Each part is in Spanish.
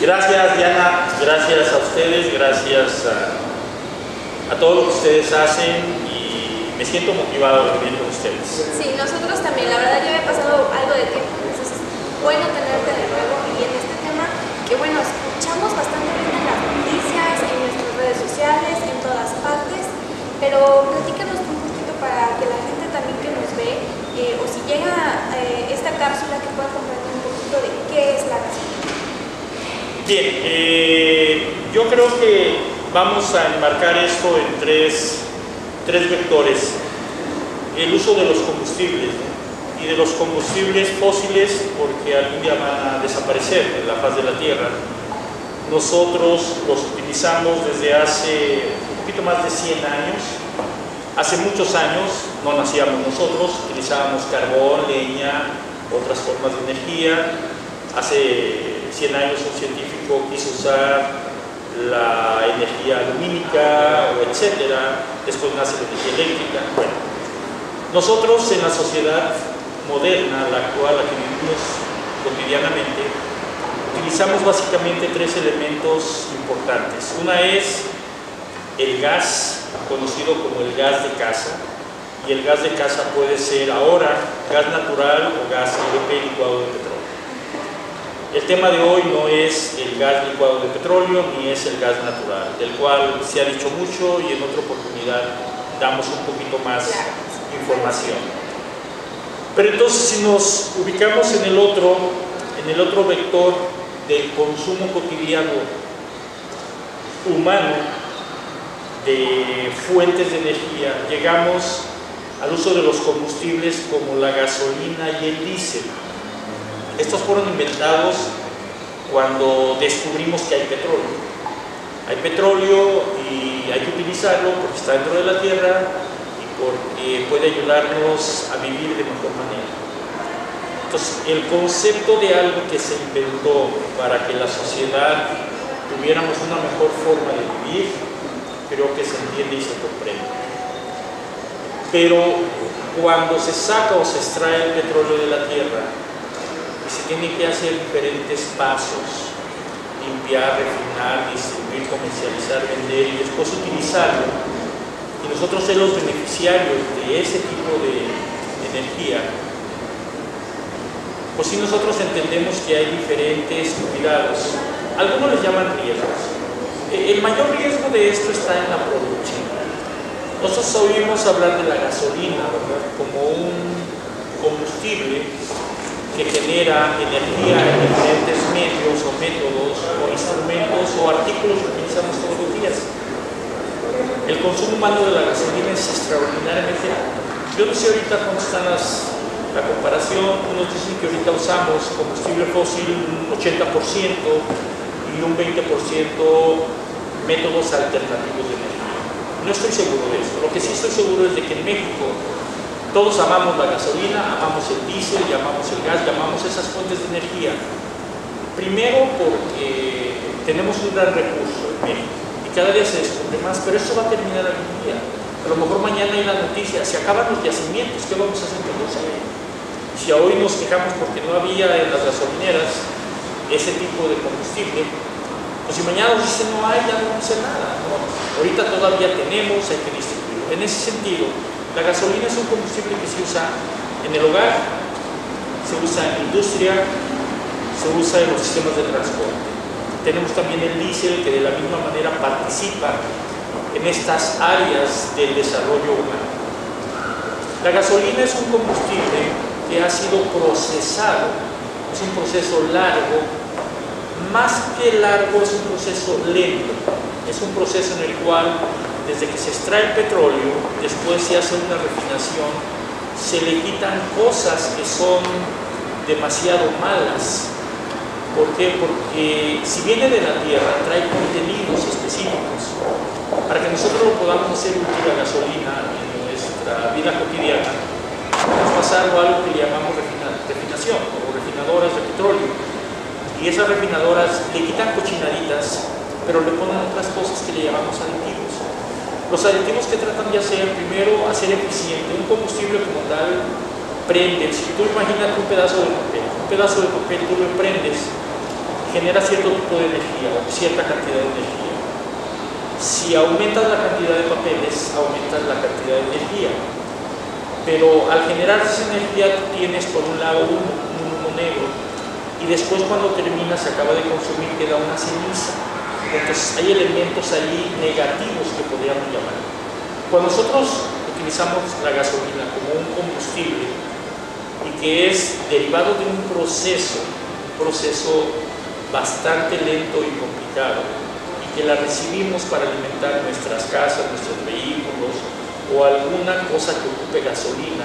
Gracias, Diana, gracias a ustedes, gracias a todo lo que ustedes hacen y me siento motivado de venir con ustedes. Sí, nosotros también, la verdad ya había pasado algo de tiempo, entonces es bueno tenerte de nuevo y en este tema que bueno, escuchamos bastante bien en las noticias, en nuestras redes sociales, en todas partes, pero platícanos un poquito para que la gente también que nos ve o si llega esta cápsula que pueda comprender un poquito de qué es la gasolina. Bien, yo creo que vamos a enmarcar esto en tres vectores. El uso de los combustibles, ¿no? Y de los combustibles fósiles porque algún día van a desaparecer de la faz de la Tierra. Nosotros los utilizamos desde hace un poquito más de 100 años. Hace muchos años no nacíamos nosotros, utilizábamos carbón, leña, otras formas de energía. Hace 100 años un científico quiso usar la energía lumínica, etcétera. Después nace la energía eléctrica. Bueno, nosotros en la sociedad moderna, la actual, la que vivimos cotidianamente, utilizamos básicamente tres elementos importantes. Una es el gas, conocido como el gas de casa, y el gas de casa puede ser ahora gas natural o gas LP, licuado de petróleo. El tema de hoy no es el gas licuado de petróleo ni es el gas natural, del cual se ha dicho mucho y en otra oportunidad damos un poquito más información. Pero entonces si nos ubicamos en el otro vector del consumo cotidiano humano de fuentes de energía, llegamos al uso de los combustibles como la gasolina y el diésel. Estos fueron inventados cuando descubrimos que hay petróleo. Hay petróleo y hay que utilizarlo porque está dentro de la tierra y porque puede ayudarnos a vivir de mejor manera. Entonces, el concepto de algo que se inventó para que la sociedad tuviéramos una mejor forma de vivir, creo que se entiende y se comprende. Pero cuando se saca o se extrae el petróleo de la tierra, se tienen que hacer diferentes pasos: limpiar, refinar, distribuir, comercializar, vender y después utilizarlo. Y nosotros ser los beneficiarios de ese tipo de energía, pues sí, nosotros entendemos que hay diferentes cuidados. Algunos les llaman riesgos. El mayor riesgo de esto está en la producción. Nosotros oímos hablar de la gasolina, ¿verdad?, como un combustible que genera energía en diferentes medios o métodos o instrumentos o artículos que utilizamos todos los días. El consumo humano de la gasolina es extraordinariamente alto. Yo no sé ahorita cómo está la comparación. Unos dicen que ahorita usamos combustible fósil un 80% y un 20% métodos alternativos de energía. No estoy seguro de eso. Lo que sí estoy seguro es de que en México todos amamos la gasolina, amamos el diésel, amamos el gas, amamos esas fuentes de energía. Primero porque tenemos un gran recurso en México y cada día se descubre más, pero esto va a terminar algún día. A lo mejor mañana hay la noticia, se acaban los yacimientos, ¿qué vamos a hacer con eso? Si hoy nos quejamos porque no había en las gasolineras ese tipo de combustible, pues si mañana nos dicen no hay, ya no vamos a hacer nada, ¿no? Ahorita todavía tenemos, hay que distribuirlo. En ese sentido, la gasolina es un combustible que se usa en el hogar, se usa en la industria, se usa en los sistemas de transporte. Tenemos también el diésel que de la misma manera participa en estas áreas del desarrollo humano. La gasolina es un combustible que ha sido procesado, es un proceso largo, más que largo es un proceso lento, es un proceso en el cual desde que se extrae el petróleo, después se hace una refinación, se le quitan cosas que son demasiado malas. ¿Por qué? Porque si viene de la tierra, trae contenidos específicos. Para que nosotros lo podamos hacer útil la gasolina en nuestra vida cotidiana, vamos a pasar algo que le llamamos refinación o refinadoras de petróleo. Y esas refinadoras le quitan cochinaditas, pero le ponen otras cosas que le llamamos aditivos. Los aditivos que tratan de hacer, primero, hacer eficiente. Un combustible como tal prende. Si tú imagínate un pedazo de papel tú lo prendes, genera cierto tipo de energía o cierta cantidad de energía. Si aumentas la cantidad de papeles, aumentas la cantidad de energía. Pero al generar esa energía tú tienes por un lado un humo negro y después cuando termina se acaba de consumir, queda una ceniza. Entonces hay elementos ahí negativos que podríamos llamar. Cuando nosotros utilizamos la gasolina como un combustible y que es derivado de un proceso bastante lento y complicado, que la recibimos para alimentar nuestras casas, nuestros vehículos o alguna cosa que ocupe gasolina,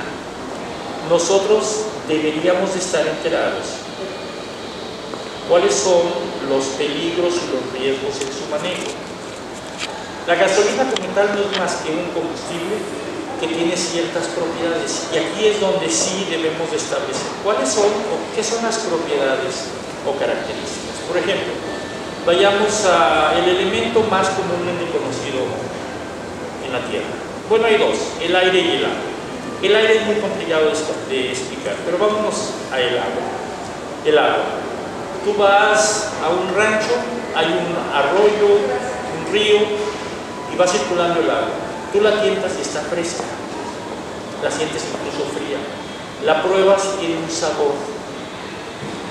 nosotros deberíamos de estar enterados cuáles son los peligros y los riesgos en su manejo. La gasolina como tal no es más que un combustible que tiene ciertas propiedades y aquí es donde sí debemos de establecer cuáles son o qué son las propiedades o características. Por ejemplo, vayamos al elemento más comúnmente conocido en la Tierra. Bueno, hay dos, el aire y el agua. El aire es muy complicado de explicar, pero vámonos a el agua. El agua. Tú vas a un rancho, hay un arroyo, un río, y va circulando el agua. Tú la tientas y está fresca, la sientes incluso fría. La pruebas y tiene un sabor.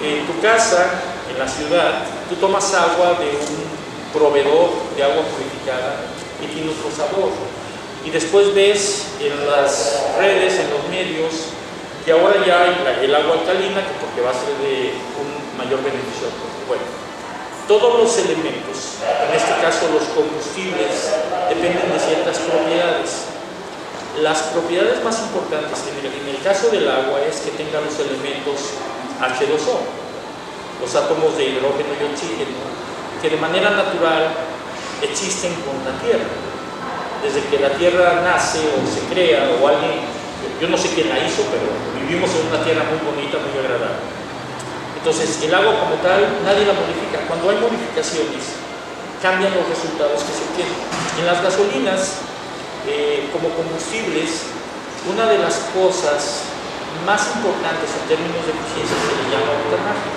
En tu casa, en la ciudad, tú tomas agua de un proveedor de agua purificada y tiene otro sabor. Y después ves en las redes, en los medios, que ahora ya hay el agua alcalina, que porque va a ser de un mayor beneficio. Bueno, todos los elementos, en este caso los combustibles, dependen de ciertas propiedades. Las propiedades más importantes en el caso del agua es que tenga los elementos H2O, los átomos de hidrógeno y oxígeno, que de manera natural existen con la Tierra. Desde que la Tierra nace o se crea, o alguien, yo no sé quién la hizo, pero vivimos en una Tierra muy bonita, muy agradable. Entonces, el agua como tal, nadie la modifica. Cuando hay modificaciones, cambian los resultados que se obtienen. En las gasolinas, como combustibles, una de las cosas más importantes en términos de eficiencia se le llama octanaje.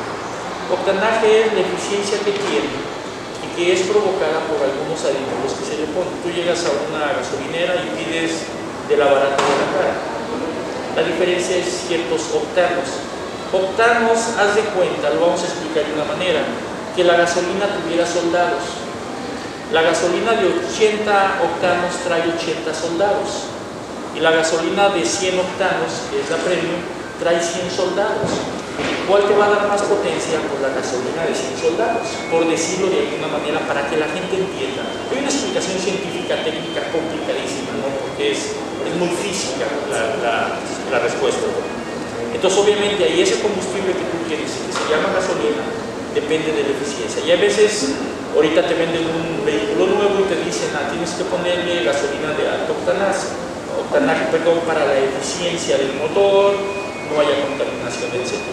Octanaje es la eficiencia que tiene y que es provocada por algunos aditivos que se le ponen. Tú llegas a una gasolinera y pides de la barata de la cara. La diferencia es ciertos octanos. Octanos, haz de cuenta, lo vamos a explicar de una manera, que la gasolina tuviera soldados. La gasolina de 80 octanos trae 80 soldados y la gasolina de 100 octanos, que es la premium, trae 100 soldados. ¿Cuál te va a dar más potencia? Por la gasolina de 100 soldados, por decirlo de alguna manera, para que la gente entienda. Hay una explicación científica, técnica complicadísima, ¿no? Porque es muy física la respuesta. Entonces, obviamente, ahí ese combustible que tú tienes, que se llama gasolina, depende de la eficiencia. Y a veces, ahorita te venden un vehículo nuevo y te dicen, tienes que ponerle gasolina de alto octanaje, para la eficiencia del motor, no haya contaminación, etc.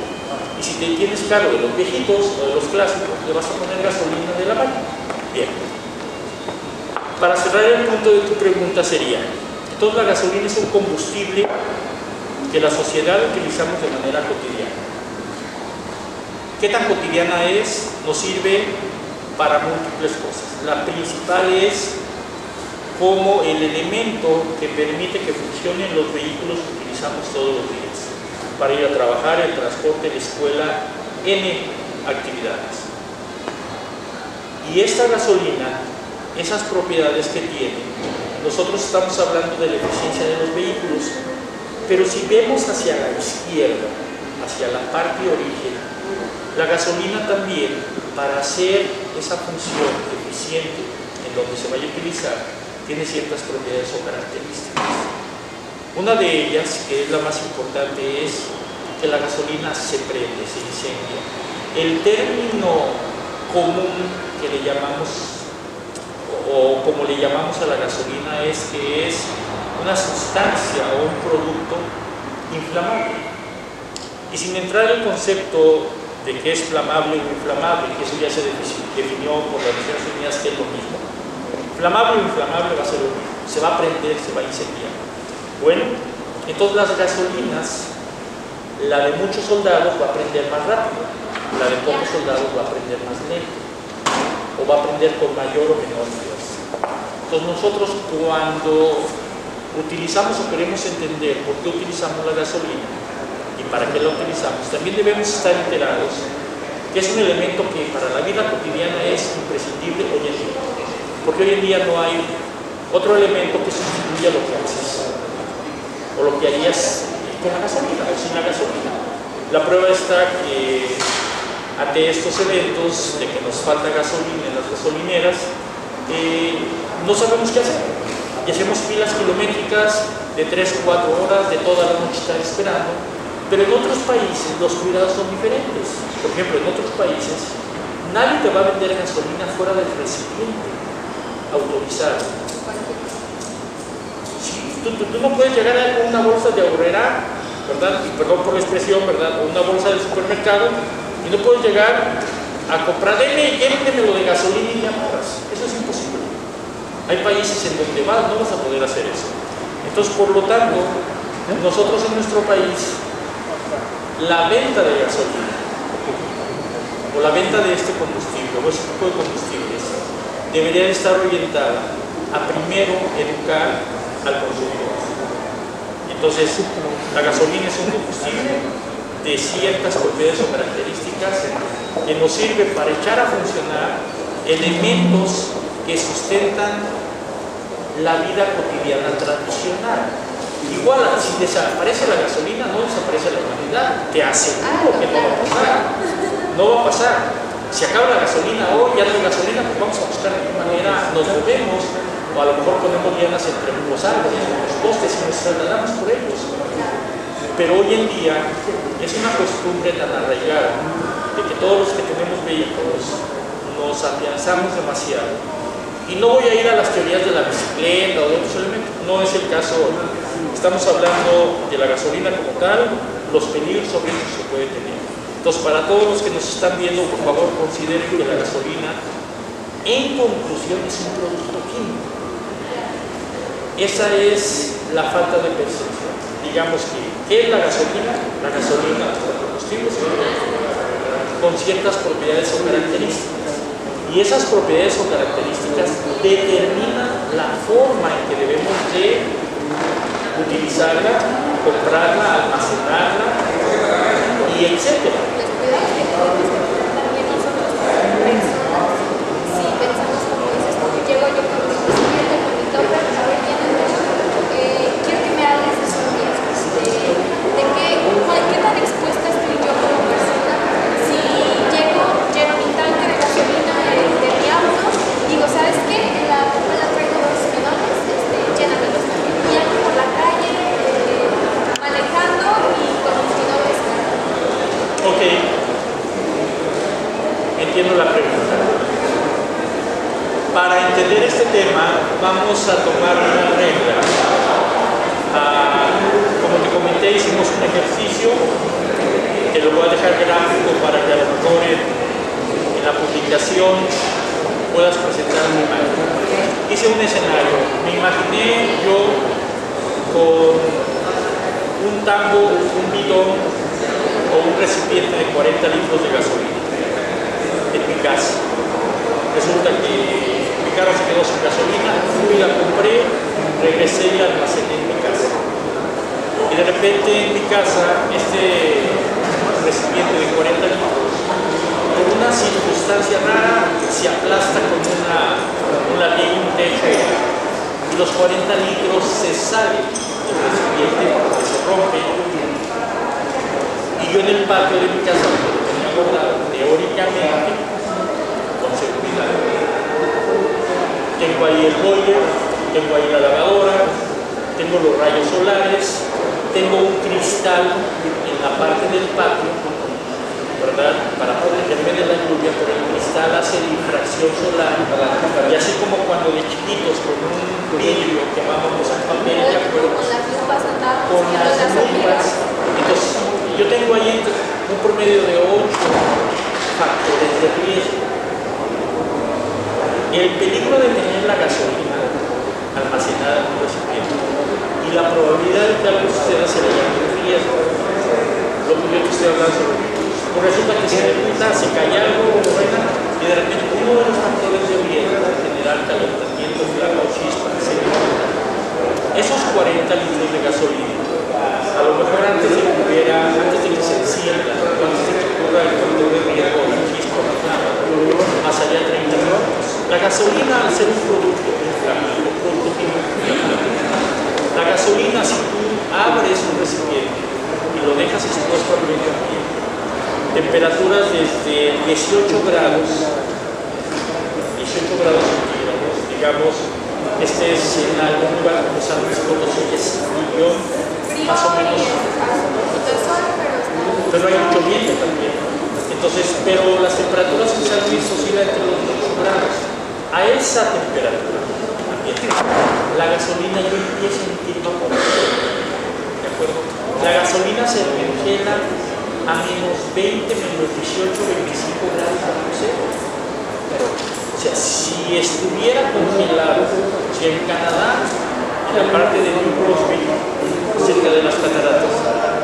Y si te tienes claro de los viejitos o de los clásicos, le vas a poner gasolina de la máquina. Bien. Para cerrar el punto de tu pregunta sería, entonces la gasolina es un combustible que la sociedad utilizamos de manera cotidiana. ¿Qué tan cotidiana es? Nos sirve para múltiples cosas. La principal es como el elemento que permite que funcionen los vehículos que utilizamos todos los días para ir a trabajar, el transporte, la escuela, N actividades. Y esta gasolina, esas propiedades que tiene, nosotros estamos hablando de la eficiencia de los vehículos, pero si vemos hacia la izquierda, hacia la parte origen, la gasolina también, para hacer esa función eficiente en donde se vaya a utilizar, tiene ciertas propiedades o características. Una de ellas, que es la más importante, es que la gasolina se prende, se incendia. El término común que le llamamos, o como le llamamos a la gasolina, es que es una sustancia o un producto inflamable. Y sin entrar en el concepto de que es flamable o inflamable, que eso ya se definió por las Naciones Unidas, que es lo mismo. Flamable o inflamable va a ser lo mismo, se va a prender, se va a incendiar. Bueno, entonces las gasolinas, la de muchos soldados va a prender más rápido, la de pocos soldados va a aprender más lento o va a aprender con mayor o menor fuerza. Entonces nosotros cuando utilizamos o queremos entender por qué utilizamos la gasolina y para qué la utilizamos, también debemos estar enterados que es un elemento que para la vida cotidiana es imprescindible hoy en día, porque hoy en día no hay otro elemento que sustituya lo que haces o lo que harías con la gasolina o sin la gasolina. La prueba está que ante estos eventos de que nos falta gasolina en las gasolineras, no sabemos qué hacer y hacemos filas kilométricas de 3 o 4 horas, de toda la noche estar esperando. Pero en otros países los cuidados son diferentes. Por ejemplo, en otros países nadie te va a vender gasolina fuera del recipiente autorizado. Sí, tú no puedes llegar con una bolsa de Aurrera, ¿verdad? Y perdón por la expresión, ¿verdad? O una bolsa del supermercado y no puedes llegar a comprar, llévenme lo de gasolina y llamadas. Eso es imposible. Hay países en donde no vas a poder hacer eso. Entonces, por lo tanto, nosotros en nuestro país, la venta de gasolina o la venta de este combustible o ese tipo de combustibles debería de estar orientada a primero educar al consumidor. Entonces, la gasolina es un combustible de ciertas propiedades o características que nos sirve para echar a funcionar elementos que sustentan la vida cotidiana tradicional. Igual, si desaparece la gasolina, no desaparece la humanidad. Te aseguro que no va a pasar. No va a pasar. Si acaba la gasolina hoy, ya no hay gasolina, pues vamos a buscar de qué manera nos movemos, o a lo mejor ponemos lianas entre los árboles, los postes y nos trasladamos por ellos. Pero hoy en día es una costumbre tan arraigada de que todos los que tenemos vehículos nos afianzamos demasiado. Y no voy a ir a las teorías de la bicicleta o de otros elementos, no es el caso hoy. Estamos hablando de la gasolina como tal, los peligros sobre eso que puede tener. Entonces, para todos los que nos están viendo, por favor, consideren que la gasolina, en conclusión, es un producto químico. Esa es la falta de percepción. Digamos que, ¿qué es la gasolina? La gasolina, los combustibles, con ciertas propiedades o características. Y esas propiedades o características determinan la forma en que debemos de utilizarla, comprarla, almacenarla y etcétera. Los cuidados que tenemos que tener también nosotros como personas, si pensamos como dices, porque llego yo con mi bicicleta, con mi topper, a ver, quiero que me hables de esos riesgos, de qué tan expuesta estoy yo como persona. Si lleno mi tanque de gasolina de mi auto, digo, ¿sabes qué? En la bomba traigo 2 bidones, llénamelos. Y ando por la calle manejando y conduciendo descarga. Ok, entiendo la pregunta. Para entender este tema, vamos a tomar una regla. Como te comenté, hicimos un ejercicio que lo voy a dejar gráfico para que a lo mejor en la publicación puedas presentar una imagen. Hice un escenario, me imaginé yo con un tambo, un bidón o un recipiente de 40 litros de gasolina en mi casa. Resulta que mi carro se quedó sin gasolina, fui, la compré, regresé y la almacené en mi casa. Y de repente en mi casa este recipiente de 40 litros, por una circunstancia rara, se aplasta con una viga, un techo, y los 40 litros se salen del recipiente, que se rompe. Y yo en el patio de mi casa lo tenía guardado teóricamente con seguridad. Tengo ahí el boiler, tengo ahí la lavadora, tengo los rayos solares, tengo un cristal en la parte del patio, ¿verdad? Para protegerme de la lluvia, pero el cristal hace difracción solar, y así como cuando de chiquitos con un vidrio quemábamos el papel, ¿de acuerdo? Con las lupas andamos, Con las lupas. Entonces, yo tengo ahí un promedio de 8 factores de riesgo. El peligro de tener la gasolina almacenada en un recipiente y la probabilidad de que algo suceda se le llama el riesgo. Lo que yo te estoy hablando sobre Pues resulta que se cae algo, y de repente uno de los factores de riesgo general calentamiento, flaco, chispa, etc. Esos 40 litros de gasolina, a lo mejor antes de que se encienda, antes de que ocurra el factor de riesgo, la chispa, la flama, pasaría 30 minutos. La gasolina, al ser un producto inflamable, un producto químico, la gasolina, si tú abres un recipiente y lo dejas expuesto al medio ambiente, temperaturas desde 18 grados centígrados, digamos, este es en algún lugar como San Luis Potosí, es millón, más o menos, pero hay mucho viento también. Entonces, pero las temperaturas en San Luis oscilan entre los 8 grados. A esa temperatura ambiente, la gasolina ya empieza a emitir vapor. ¿De acuerdo? La gasolina se congela a menos 20, menos 18, 25 grados bajo cero. O sea, si estuviera congelado, si en Canadá, en la parte de New Brunswick, cerca de las cataratas,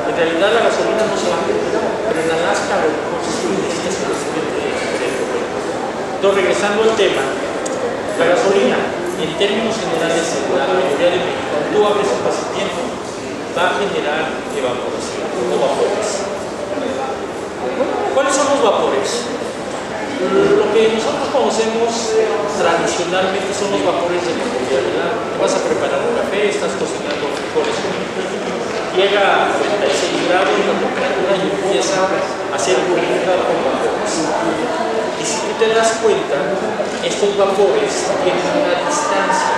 en realidad la gasolina no se va a congelar, pero en Alaska no se necesita suficiente de Entonces, regresando al tema, la gasolina, en términos generales, en la mayoría de México, cuando tú abres un recipiente, va a generar evaporación o vapores. ¿Cuáles son los vapores? Lo que nosotros conocemos tradicionalmente son los vapores de cotidianidad. Te vas a preparar un café, estás cocinando frijoles, llega a 96 grados la temperatura y empieza a hacer burbuja con vapores. Y si tú te das cuenta, estos vapores tienen una distancia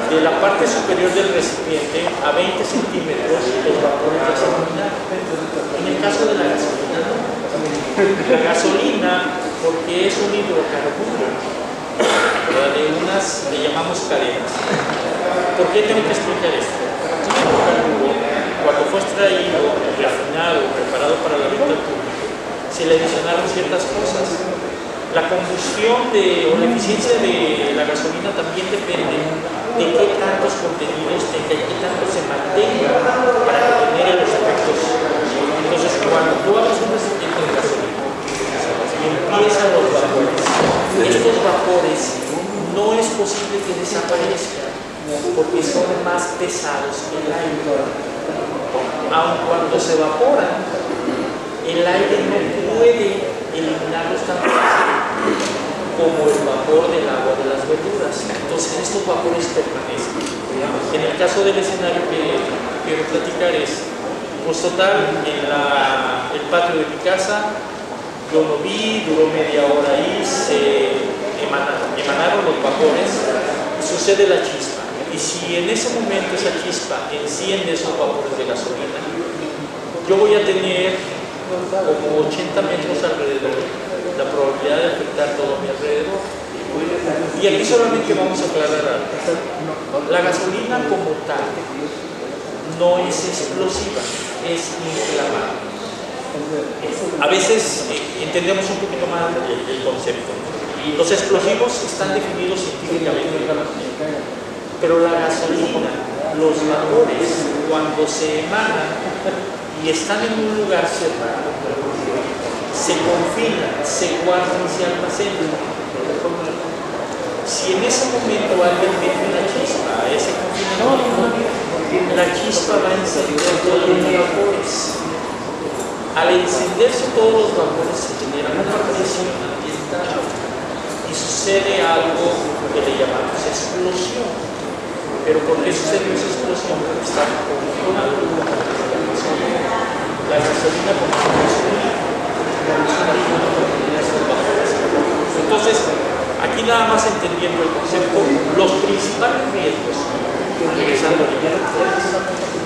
de la parte superior del recipiente a 20 centímetros, los vapores ya se terminaron. En el caso de la gasolina, no. La gasolina, porque es un hidrocarburo, de unas le llamamos cadenas. ¿Por qué tengo que explicar esto? Un hidrocarburo, cuando fue extraído, refinado, preparado para la venta al público, se le adicionaron ciertas cosas. La combustión o la eficiencia de la gasolina también depende de qué tantos contenidos tenga y qué tanto se mantenga para que genere los efectos. Entonces, cuando tú abres un recipiente de gasolina y empiezan los vapores, estos vapores no es posible que desaparezcan porque son más pesados que el aire. Aun cuando se evaporan, el aire no puede eliminarlos tan fácil como el vapor del agua de las verduras. Entonces estos vapores permanecen. En el caso del escenario que quiero platicar es, pues total, en el patio de mi casa, yo lo vi, duró media hora ahí, se emanaron los vapores, sucede la chispa. Y si en ese momento esa chispa enciende esos vapores de gasolina, yo voy a tener como 80 metros alrededor, la probabilidad de afectar todo a mi alrededor. Y aquí solamente vamos a aclarar algo. La gasolina como tal no es explosiva, es inflamable. A veces entendemos un poquito mal el concepto. Los explosivos están definidos científicamente, pero la gasolina, los vapores, cuando se emanan y están en un lugar cerrado, se confinan, se guardan y se almacenan. Si en ese momento alguien mete una chispa a ese confinamiento, la chispa va a encender todos los vapores. Al encenderse todos los vapores se genera una presión ambiental y sucede algo que le llamamos explosión. Pero ¿por qué sucede esa explosión? Porque está confinado la gasolina con Entonces, aquí nada más entendiendo el concepto, los principales riesgos, regresando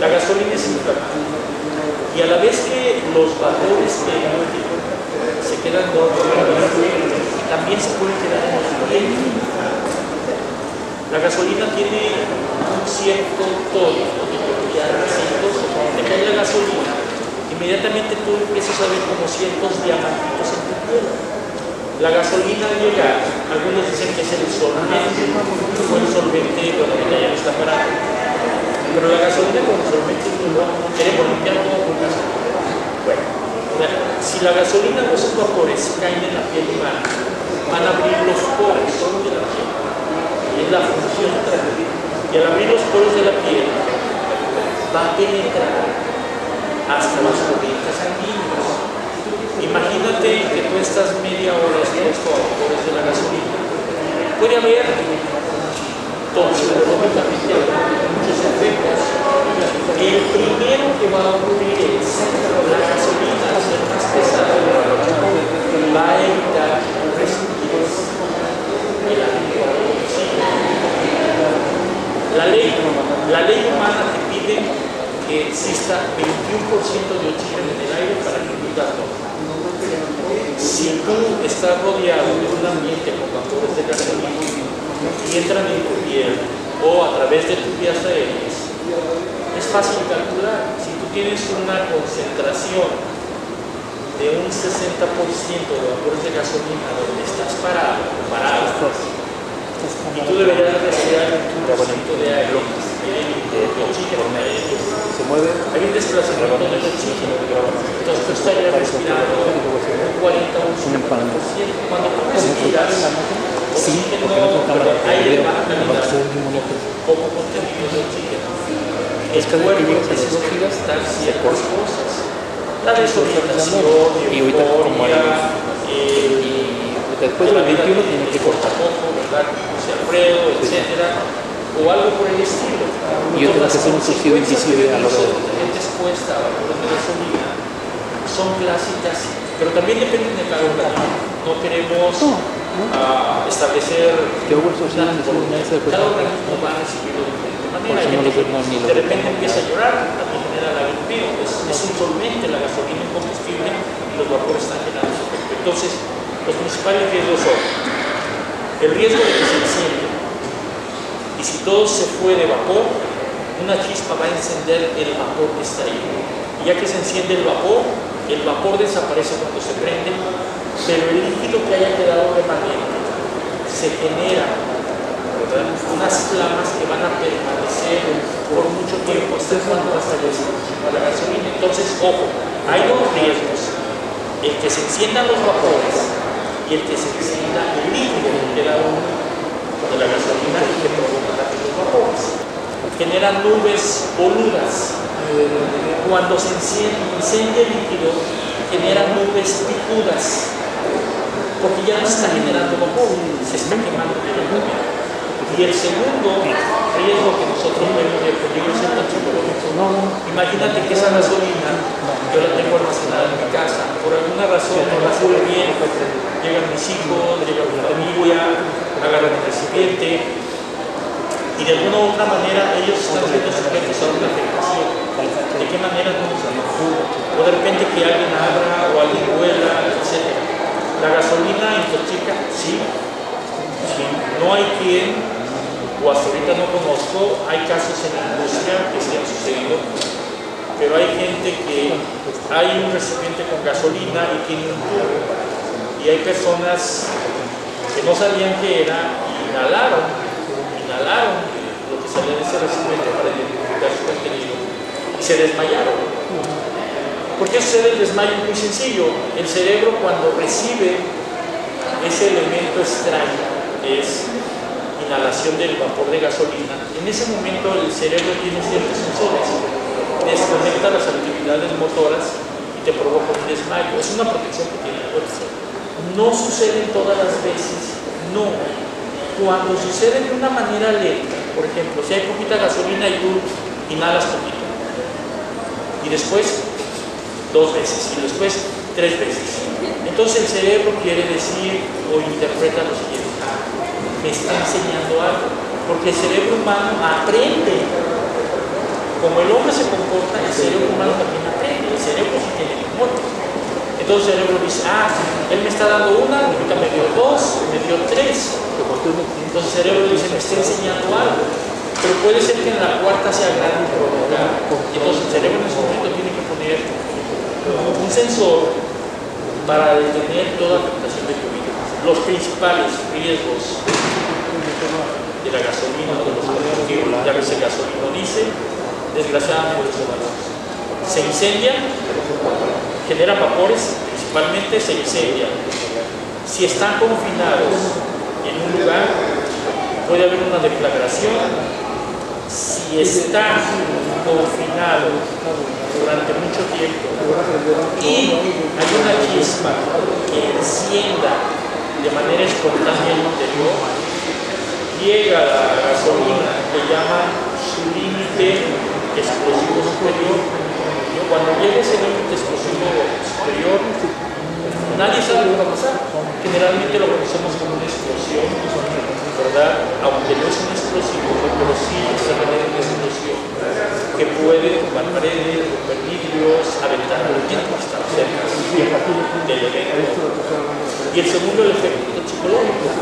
la gasolina es inflamable. Y a la vez que los vapores se quedan dormidos, también se pueden quedar en los ambiente. La gasolina tiene un cierto tono de cuando te cae la gasolina, inmediatamente tú empiezas a ver como ciertos diamantitos en tu piel. La gasolina al llegar, algunos dicen que es el solvente, o el solvente, bueno, que ya no está parado. Pero la gasolina con solvente no queremos limpiar todo con gasolina. Bueno, Si la gasolina o esos vapores caen en la piel humana, van a abrir los poros de la piel. Es la función. Y al abrir los poros de la piel, va a penetrar hasta las corrientes sanguíneas. Imagínate que tú estás media hora expuesto a vapores de la gasolina. Puede haber toxicológicamente muchos efectos. El primero que va a ocurrir es la gasolina, al ser más pesada, va a evitar respirar el aire. La ley humana te pide que exista 21% de oxígeno en el aire para que vivas normal. Si tú estás rodeado de un ambiente con vapores de gasolina y entran en tu piel o a través de tus vías aéreas, es fácil calcular. Si tú tienes una concentración de un 60% de vapores de gasolina donde estás parado, y tú deberías respirar el 1% de aire de oxígeno aéreo, se mueve, hay un desplazamiento del oxígeno, entonces tú estarías respirando un 40 o un 50%. Cuando tú respiras, oxígeno, aire de baja calidad, poco contenido de oxígeno, el cuerpo empieza a experimentar ciertas cosas, la desorientación, euforia, después del 21 tiene que cortar. ¿verdad? José Alfredo, etcétera, o algo por el estilo. Y yo tengo que hacer un suicidio invisible a lo largo de la gente expuesta a vapores de gasolina son clásicas, pero también dependen de cada organismo. No queremos establecer cada organismo va a recibirlo de diferente manera. De repente empieza a llorar, también genera la libido. Es un solvente, la gasolina es combustible y los vapores están generando su efecto. Entonces, los principales riesgos son el riesgo de que se encienda, y si todo se fue de vapor, una chispa va a encender el vapor que está ahí. Y ya que se enciende el vapor desaparece cuando se prende, pero el líquido que haya quedado remanente se genera, ¿verdad?, unas flamas que van a permanecer por mucho tiempo hasta que se consuma la gasolina. Entonces, ojo, hay dos riesgos: el que se enciendan los vapores y el que se encienda el líquido que queda de la gasolina y que provoca los vapores. Generan nubes boludas. Cuando se incendia el líquido, generan nubes picudas, porque ya no está generando vapor, se está quemando directamente. Y el segundo riesgo que nosotros vemos de peligro es el toxicológico. Imagínate que esa gasolina yo la tengo almacenada en mi casa, por alguna razón no la sube bien, llegan mis hijos, llega mi familia, agarran el recipiente y de alguna u otra manera ellos están siendo sujetos a una afectación. ¿De qué manera? No sabemos. O de repente que alguien abra o alguien vuela, etc. ¿La gasolina intoxica? Sí. No hay quien, o hasta ahorita no conozco, hay casos en la industria que se han sucedido, pero hay gente que hay un recipiente con gasolina y tiene un tubo, y hay personas que no sabían qué era y inhalaron lo que salía de ese recipiente para identificar su contenido y se desmayaron. ¿Por qué sucede el desmayo? Muy sencillo. El cerebro, cuando recibe ese elemento extraño, es inhalación del vapor de gasolina, en ese momento el cerebro tiene ciertos sensores, desconecta las actividades motoras y te provoca un desmayo. Es una protección que tiene el cuerpo. No sucede todas las veces, no. Cuando sucede de una manera lenta, por ejemplo, si hay poquita gasolina y tú inhalas poquito, y después 2 veces, y después 3 veces, entonces el cerebro quiere decir o interpreta lo siguiente: me está enseñando algo, porque el cerebro humano aprende. Como el hombre se comporta, el cerebro humano también aprende. El cerebro sí tiene memoria. Entonces el cerebro dice: él me está dando una, ahorita me dio 2, me dio 3. Entonces el cerebro dice: me está enseñando algo. Pero puede ser que en la cuarta sea grande y provocar. Y entonces el cerebro en ese momento tiene que poner un sensor para detener toda afectación de tu vida. Los principales riesgos de la gasolina, de los combustibles, ya que se gasolinice, desgraciadamente se incendia, generan vapores, principalmente se incendian. Si están confinados en un lugar, puede haber una deflagración. Si están confinados durante mucho tiempo y hay una chispa que encienda de manera espontánea el interior, llega la gasolina que llaman su límite explosivo superior. Cuando llegue ese límite explosivo superior, nadie sabe lo que va a pasar. Generalmente lo conocemos como una explosión, ¿verdad? Aunque no es un explosivo, pero sí se genera una explosión que puede tumbar paredes, romper vidrios, aventar a la gente que está cerca del evento. Y el segundo, el efecto psicológico,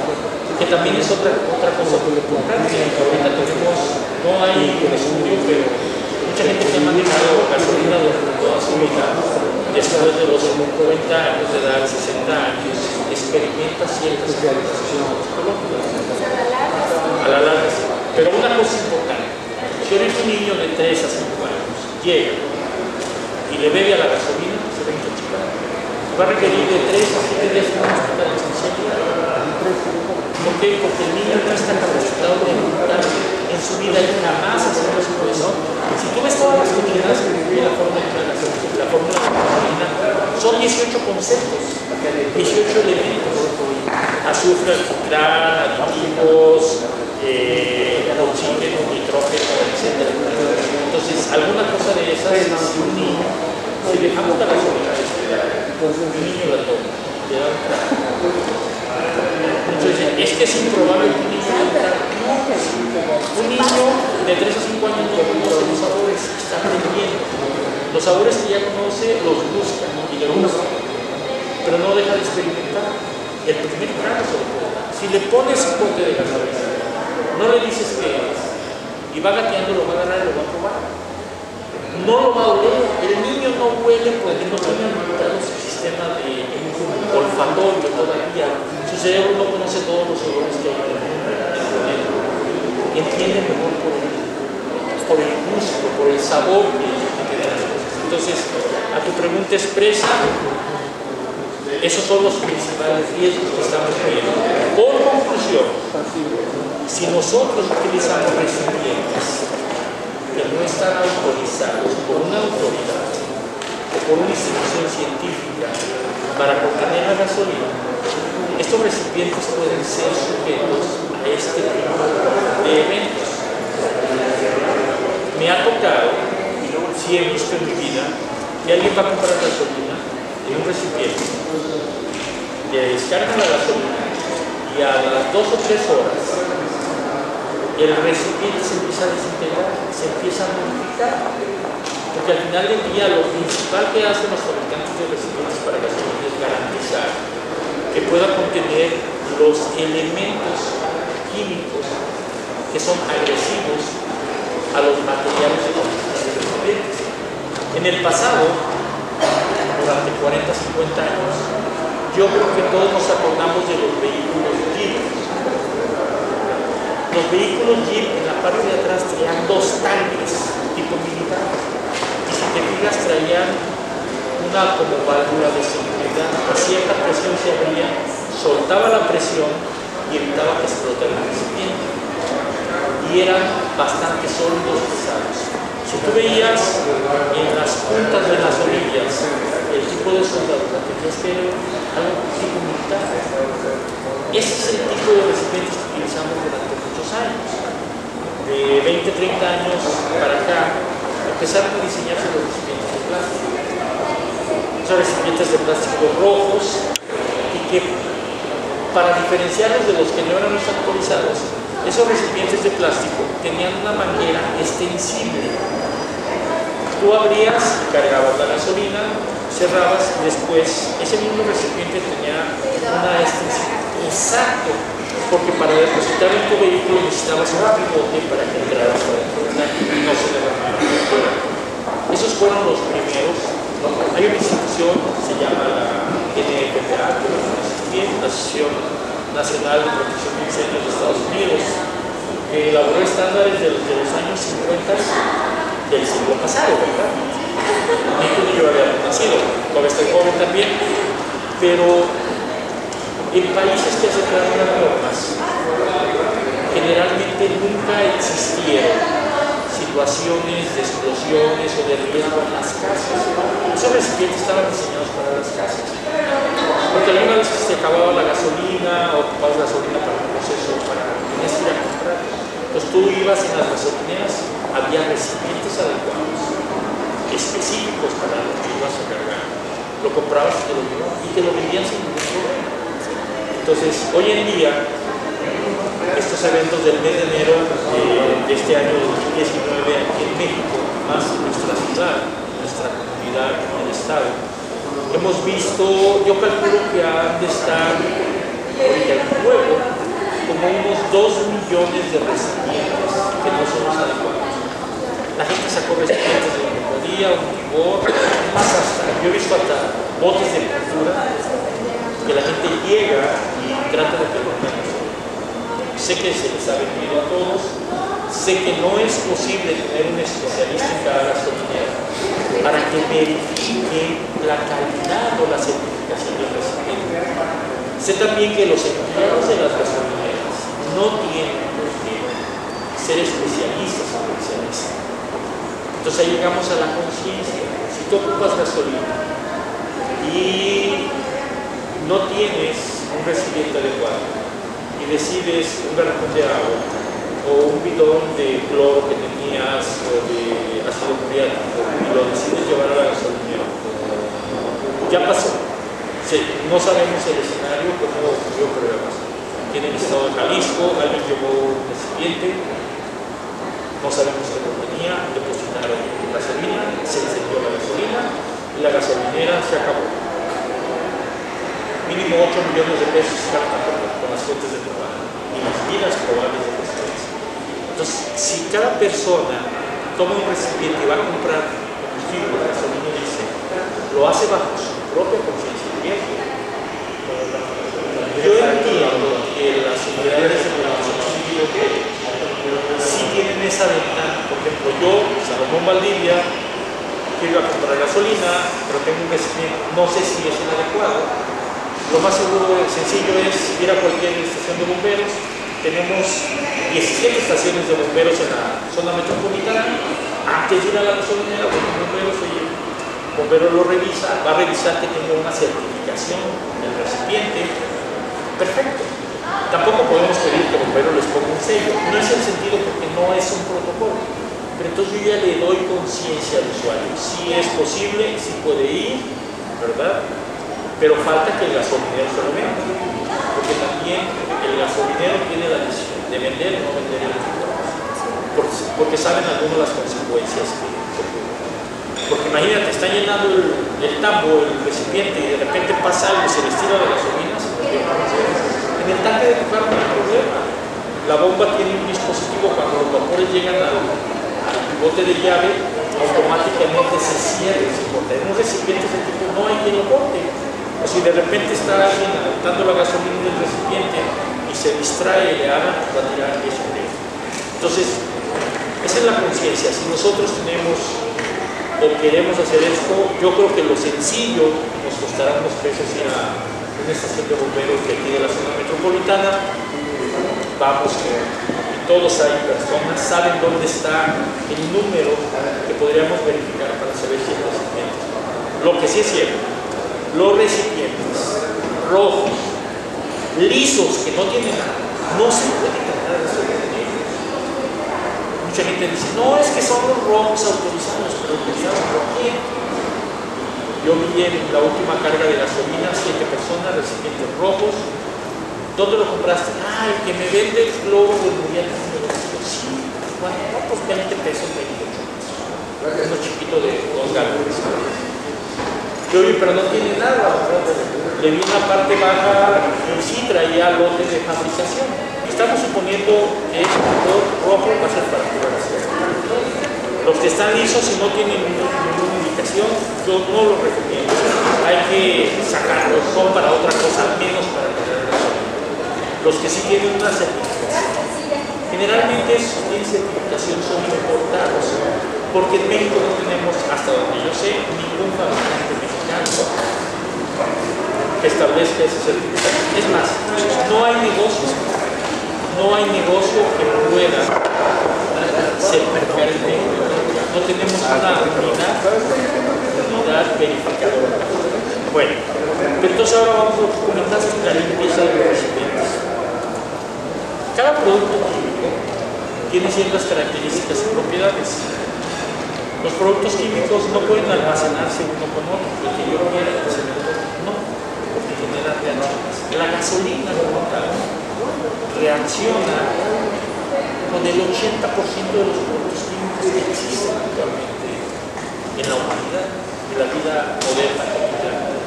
que también es otra cosa muy importante. Ahorita tenemos, no hay un estudio, pero mucha gente que ha manejado gasolina durante toda su vida, después de los 50 años de edad, 60 años, experimenta ciertas afectaciones psicológicas. A la larga, sí. Pero una cosa importante, si ahorita un niño de 3 a 5 años llega y le bebe a la gasolina, se va a intoxicar. Va a requerir de 3 a 7 días en un hospital especial. ¿Por qué? Porque el niño no está capacitado de ejecutar en su vida y jamás haciendo su corazón. Si tú ves todas las comunidades que incluyen la fórmula de la gasolina, son 18 conceptos, 18 elementos: azufre, alquitrán, aditivos, oxígeno, nitrógeno, etc. Entonces, alguna cosa de esas, si un niño, si dejamos la gasolina un niño la toma, le da un trago. Entonces, es que es improbable que un niño de 3 a 5 años no conoce los sabores, está aprendiendo. Los sabores que ya conoce los busca y le gusta, pero no deja de experimentar. El primer trago se lo puede dar. Si le pones un pote de gasolina, no le dices qué es, y va gateando, lo va a agarrar y lo va a probar. No lo va a oler. El niño no huele porque no tiene alimentado su sistema de olfatorio todavía. Su cerebro no conoce todos los olores que hay en el mundo. Entiende mejor por el gusto, por el sabor que da. Entonces, a tu pregunta expresa, esos son los principales riesgos que estamos viendo. Por conclusión, si nosotros utilizamos recipientes que no están autorizados por una autoridad o por una institución científica para contener la gasolina, estos recipientes pueden ser sujetos a este tipo de eventos. Me ha tocado, sí he visto en mi vida, que alguien va a comprar gasolina en un recipiente, le descargan la gasolina y a las 2 o 3 horas el recipiente se empieza a desintegrar, se empieza a modificar, porque al final del día lo principal que hacen los fabricantes de recipientes para gasolina es garantizar que pueda contener los elementos químicos que son agresivos a los materiales de construcción de recipientes. En el pasado, durante 40, 50 años, yo creo que todos nos acordamos de los vehículos Jeep. Los vehículos Jeep en la parte de atrás traían 2 tanques tipo militar. Y si te fijas, traían una como válvula de seguridad. A cierta presión se abría, soltaba la presión y evitaba que explotara el recipiente. Y eran bastante sólidos, pesados. Si tú veías en las puntas de las orillas el tipo de soldadura, tenías que ver algo tipo militar. Ese es el tipo de recipientes que utilizamos durante muchos años. De 20, 30 años para acá, empezaron a diseñarse los recipientes de plástico. Son recipientes de plástico rojos y que, para diferenciarlos de los que no eran autorizados, esos recipientes de plástico tenían una manguera extensible. Tú abrías, cargabas la gasolina, cerrabas y después ese mismo recipiente tenía una extensión. Exacto, porque para depositar en tu vehículo necesitabas un pivote para que entraras por dentro y no se derramara por fuera. Esos fueron los primeros. Hay una institución, se llama la NFPA, la Asociación Nacional de Protección de Incendios de Estados Unidos, que elaboró estándares de los años 50 del siglo pasado, ¿verdad? Ni tú ni yo habíamos nacido, todavía estoy joven también, pero en países que aceptaron las normas, generalmente nunca existieron situaciones de explosiones o de riesgo en las casas. Esos recipientes estaban diseñados para las casas. Porque alguna vez se acababa la gasolina o ocupabas gasolina para un proceso, para tenías que ir a comprar. Entonces tú ibas en las gasolineras, había recipientes adecuados, específicos para lo que ibas a cargar. Lo comprabas y te lo vendían sin ningún problema. Entonces, hoy en día, estos eventos del mes de enero de este año 2019 aquí en México, más en nuestra ciudad, en nuestra comunidad, en el estado, hemos visto, yo calculo que han de estar ahorita en juego como unos 2 millones de recipientes que no son los adecuados. La gente sacó recipientes de donde podía, un tibor, más hasta, yo he visto hasta botes de pintura que la gente llega y trata de perdonar. Sé que se les ha vendido a todos, sé que no es posible tener un especialista en cada gasolinera para que verifique la calidad o la certificación del recipiente. Sé también que los empleados de las gasolineras no tienen por qué ser especialistas o especialistas. Entonces ahí llegamos a la conciencia. Si tú ocupas gasolina y no tienes un recipiente adecuado y decides un garrafón de agua o un bidón de cloro que tenías o de ácido muriático y lo decides llevar a la gasolinera, ya pasó. No sabemos el escenario como ocurrió, pero ya pasó. Tiene el estado de Jalisco, alguien llevó un recipiente, no sabemos qué lo tenía, depositaron gasolina, se encendió la gasolina y la gasolinera se acabó. Mínimo 8 millones de pesos para con las fuentes de trabajo y las vidas probables de los países. Entonces, si cada persona toma un recipiente y va a comprar combustible, gasolina y diésel, lo hace bajo su propia conciencia de riesgo. Yo entiendo que las unidades de protección civil sí tienen esa ventaja. Por ejemplo, yo, Salomón Valdivia, quiero ir a comprar gasolina, pero tengo un recipiente, no sé si es el adecuado. Lo más seguro y sencillo es ir a cualquier estación de bomberos. Tenemos 17 estaciones de bomberos en la zona metropolitana. Antes de ir a la gasolinera, el bombero lo revisa, va a revisar que tenga una certificación del recipiente. Perfecto. Tampoco podemos pedir que el bombero les ponga un sello. No es el sentido porque no es un protocolo. Pero entonces yo ya le doy conciencia al usuario. Si es posible, si puede ir, ¿verdad? Pero falta que el gasolinero se lo venda, porque también el gasolinero tiene la decisión de vender o no vender el equipo, porque saben algunas de las consecuencias que ocurren. Porque imagínate, está llenando el tambo, el recipiente, y de repente pasa algo, se les tira la gasolina, en el tanque de tu carro no hay problema. La bomba tiene un dispositivo, cuando los vapores llegan al pivote de llave, automáticamente se cierra. En un recipiente de tipo no hay quien lo corte. O si de repente está alguien aventando la gasolina del recipiente y se distrae y le habla, va a tirar eso de él. Entonces, esa es la conciencia. Si nosotros tenemos o queremos hacer esto, yo creo que lo sencillo nos costará unos pesos ir a una estación de bomberos de aquí de la zona metropolitana. Vamos, todos hay personas, saben dónde está el número que podríamos verificar para saber si es recipiente. Lo que sí es cierto, los recipientes rojos, lisos, que no tienen nada, no se puede cargar de eso. Mucha gente dice, no, es que son los rojos autorizados, pero autorizados por quién. Yo vi en la última carga de gasolina 7 personas, recipientes rojos. ¿Dónde lo compraste? Ah, el que me vende el cloro del muriático. Sí, bueno, pues 20 pesos, 28 pesos. Uno chiquito de 2 galones. Yo vi, pero no tiene nada. Le vi una parte baja y sí traía lotes de fabricación. Estamos suponiendo que ese motor rojo va a ser para curación. Los que están lisos, si no tienen ninguna indicación, yo no los recomiendo. Hay que sacarlos, son para otra cosa, al menos para tener razón. Los que sí tienen una certificación. Generalmente esos que tienen certificación son importados, porque en México no tenemos, hasta donde yo sé, ningún fabricante que establezca ese certificado. Es más, no hay negocio que pueda certificar el técnico. No tenemos una unidad verificadora. Bueno, entonces ahora vamos a comentar la limpieza de los recipientes. Cada producto químico tiene ciertas características y propiedades. Los productos químicos no pueden almacenarse uno con otro, lo que yo quiera en el cemento no, porque genera reacciones. La gasolina como tal reacciona con el 80% de los productos químicos que existen actualmente en la humanidad, en la vida moderna cotidiana.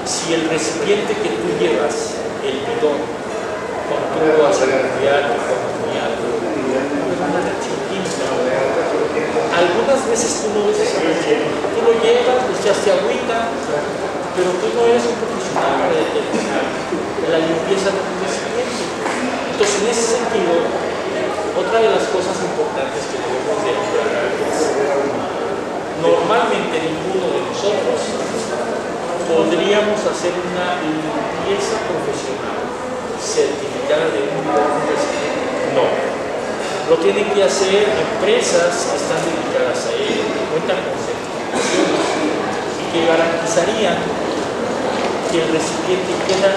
Si el recipiente que tú llevas, el bidón, con tubo a saludar, con amoníaco, es una reacción química. Algunas veces tú no ves esa reacción. Tú lo llevas, le echaste agüita, pero tú no eres un profesional para determinar la limpieza de tu recipiente. Entonces, en ese sentido, otra de las cosas importantes que debemos de aclarar es normalmente ninguno de nosotros podríamos hacer una limpieza profesional certificada de un recipiente. No. Lo tienen que hacer empresas que están dedicadas a ello, que cuentan con certificaciones y que garantizarían que el recipiente queda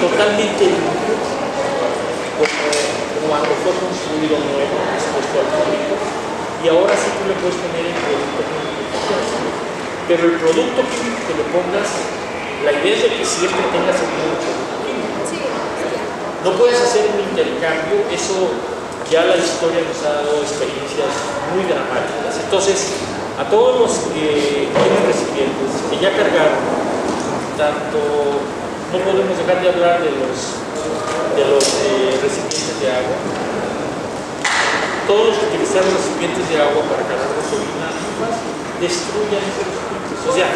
totalmente limpio como cuando fue construido nuevo, expuesto al público, y ahora sí tú le puedes poner el producto químico. Pero el producto químico que le pongas, la idea es de que siempre tengas el mismo producto químico. No puedes hacer un intercambio, eso ya la historia nos ha dado experiencias muy dramáticas. Entonces, a todos los que tienen recipientes, que ya cargaron, tanto, no podemos dejar de hablar de los recipientes de agua. Todos los que utilizaron recipientes de agua para cargar gasolina, destruyan esos recipientes. O sea,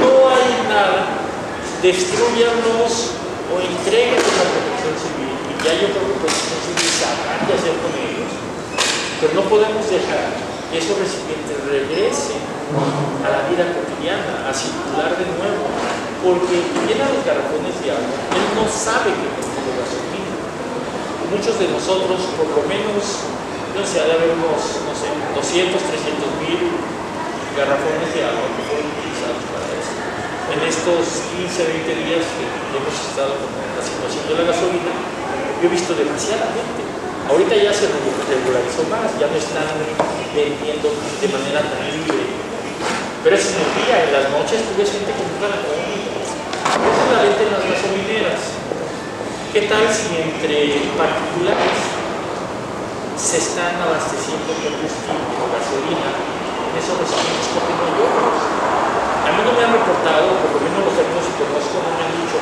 no hay nada, destruyanlos o entreguen a la protección civil, y ya yo creo que protección civil sabrá qué hacer con ellos, pero no podemos dejar que esos recipientes regresen a la vida cotidiana, a circular de nuevo, porque llena los garrafones de agua, él no sabe que contiene gasolina. Muchos de nosotros, por lo menos, no sé, ha de haber unos, no sé, 200, 300 mil garrafones de agua que fueron utilizados para eso. En estos 15, 20 días que hemos estado con la situación de la gasolina, yo he visto demasiada gente. Ahorita ya se regularizó más, ya no están vendiendo de manera tan libre. Pero es en el día, en las noches, tú ves gente con un garrafón. Esa es la venta en las gasolineras. ¿Qué tal si entre particulares se están abasteciendo combustible o gasolina en esos recipientes? Porque no hay otros. A mí no me han reportado, por lo menos los amigos que conozco no me han dicho,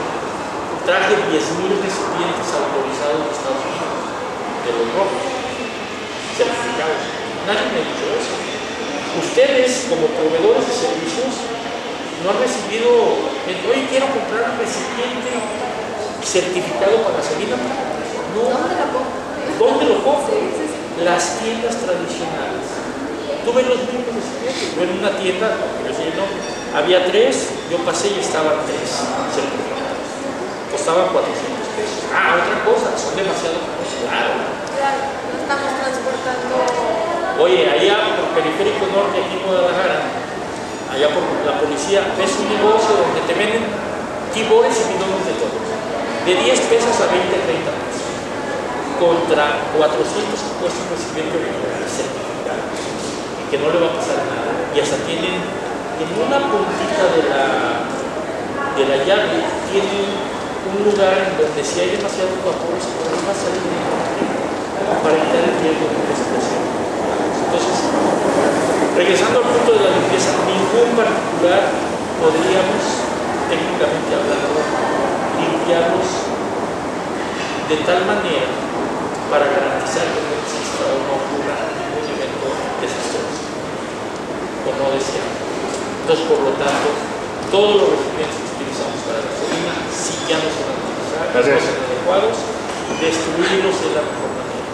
traje 10,000 recipientes autorizados de Estados Unidos, de los rojos, certificados. Nadie me ha dicho eso. Ustedes, como proveedores de servicios, no han recibido, oye, quiero comprar un recipiente certificado para gasolina. No. ¿Dónde lo compro? ¿Dónde lo compro? Sí. Las tiendas tradicionales. Tú ves los mismos recipientes. Yo en una tienda, no, había 3, yo pasé y estaban 3 certificados. Costaban 400 pesos. Ah, otra cosa, son demasiado caros. Claro, lo estamos transportando. Oye, allá por Periférico Norte, aquí en Guadalajara, allá por la policía, ves un negocio donde te venden tibores y bidones de todo. De 10 pesos a 20, 30 pesos. Contra 400 que cuesta un recipiente original certificado. Que no le va a pasar nada. Y hasta tienen, en una puntita de la llave, tienen un lugar en donde si hay demasiados vapores, por ahí va a salir para evitar el riesgo de explosión. Entonces, regresando al punto de la limpieza, ningún particular podríamos, técnicamente hablando, limpiarlos de tal manera para garantizar que no exista o no ocurra ningún evento desastroso o no deseado. Entonces, por lo tanto, todos los recipientes que utilizamos para gasolina, si ya no se van a utilizar, no son adecuados, destruirlos de la mejor manera.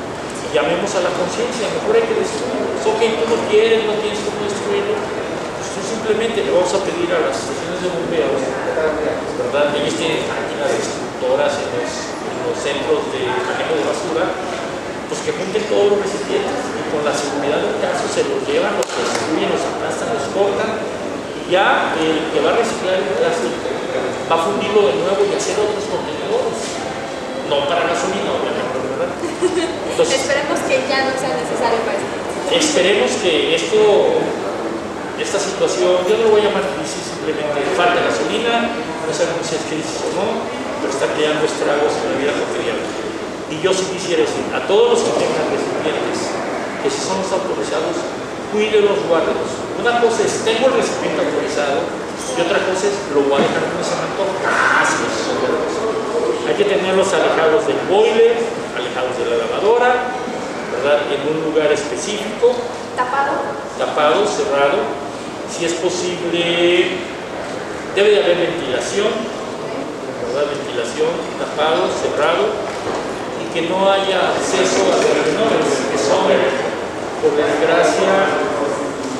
Y llamemos a la conciencia, mejor hay que destruirlos. Ok, tú no quieres, no tienes cómo destruirlo, pues tú simplemente simplemente le vamos a pedir a las estaciones de bomberos, ¿verdad? Ellos tienen máquinas destructoras en los centros de manejo de basura, pues que junten todos los recipientes y con la seguridad del caso se los llevan, los destruyen, los aplastan, los cortan, y ya el que va a reciclar el plástico va a fundirlo de nuevo y hacer otros contenedores. No para gasolina, obviamente, ¿verdad? Entonces, esperemos que ya no sea necesario para eso. Esperemos que esta situación, yo no lo voy a llamar crisis, simplemente falta gasolina, no sabemos si es crisis o no, pero está creando estragos en la vida cotidiana. Y yo sí quisiera decir a todos los que tengan recipientes, que si son los autorizados, cuídenlos, guárdenlos. Una cosa es, tengo el recipiente autorizado, y otra cosa es, lo voy a dejar con ese manto. Así es. Hay que tenerlos alejados del boiler, alejados de la lavadora, ¿verdad? En un lugar específico. Tapado, cerrado. Si es posible, debe de haber ventilación, ¿verdad? Ventilación, tapado, cerrado, y que no haya acceso a los menores, que son, por desgracia,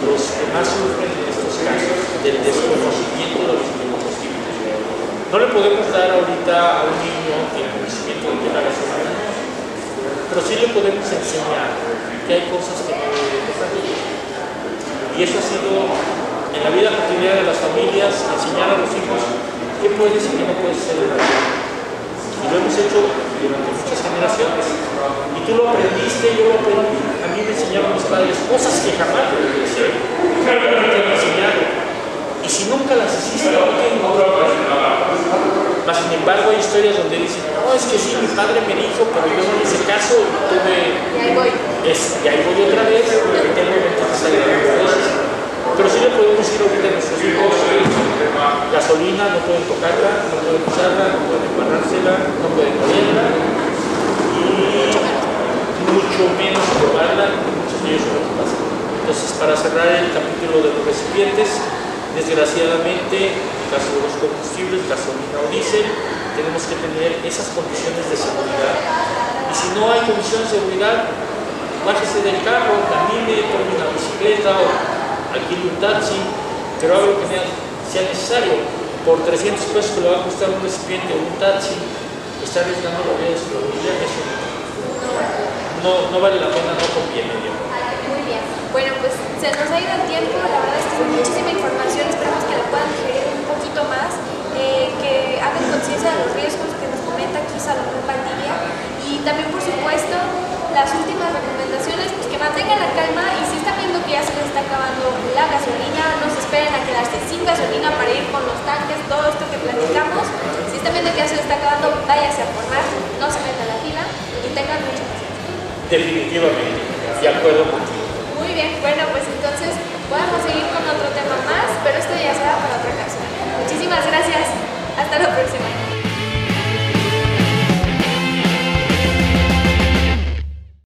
los que más sufren en estos casos del desconocimiento de los dispositivos. No le podemos dar ahorita a un niño el conocimiento de que la gasolina, pero sí le podemos enseñar que hay cosas que no debe tocar. Y eso ha sido en la vida cotidiana de las familias, enseñar a los hijos qué puedes y qué no puedes hacer en la vida. Y lo hemos hecho durante muchas generaciones. Y tú lo aprendiste, yo lo aprendí. A mí me enseñaron mis padres cosas que jamás me decían. Te han enseñado. Y si nunca las hiciste, no tienen otra cosa. Mas, sin embargo, hay historias donde dicen, no, es que sí, mi padre me dijo, pero yo no hice caso y tuve... Y ahí voy. Y ahí voy otra vez, porque tengo ventajas agregadas. Pero sí le podemos decir ahorita a nuestros hijos, gasolina, no pueden tocarla, no pueden usarla, no pueden embarrársela, no pueden moverla, y mucho menos probarla, muchos de ellos son lo que pasa. Entonces, para cerrar el capítulo de los recipientes, desgraciadamente, en el caso de los combustibles, gasolina o diésel, tenemos que tener esas condiciones de seguridad. Y si no hay condiciones de seguridad, bájese del carro, camine, tome una bicicleta o alquile un taxi, pero haga lo que sea necesario. Por 300 pesos que le va a costar un recipiente o un taxi, está arriesgando la vida de su familia, eso no vale la pena, no conviene. Muy bien. Bueno, pues se nos ha ido el tiempo, la verdad es que es muchísima información, esperamos que la puedan digerir un poquito más, que hagan conciencia de los riesgos que nos comenta aquí Salomón Valdivia, y también, por supuesto, las últimas recomendaciones, pues que mantengan la calma, y si están viendo que ya se les está acabando la gasolina, no se esperen a quedarse sin gasolina para ir con los tanques, todo esto que platicamos. Si están viendo que ya se les está acabando, váyase a formar, no se metan a la fila y tengan mucha paciencia. Definitivamente, de acuerdo contigo. Muy bien, bueno, pues entonces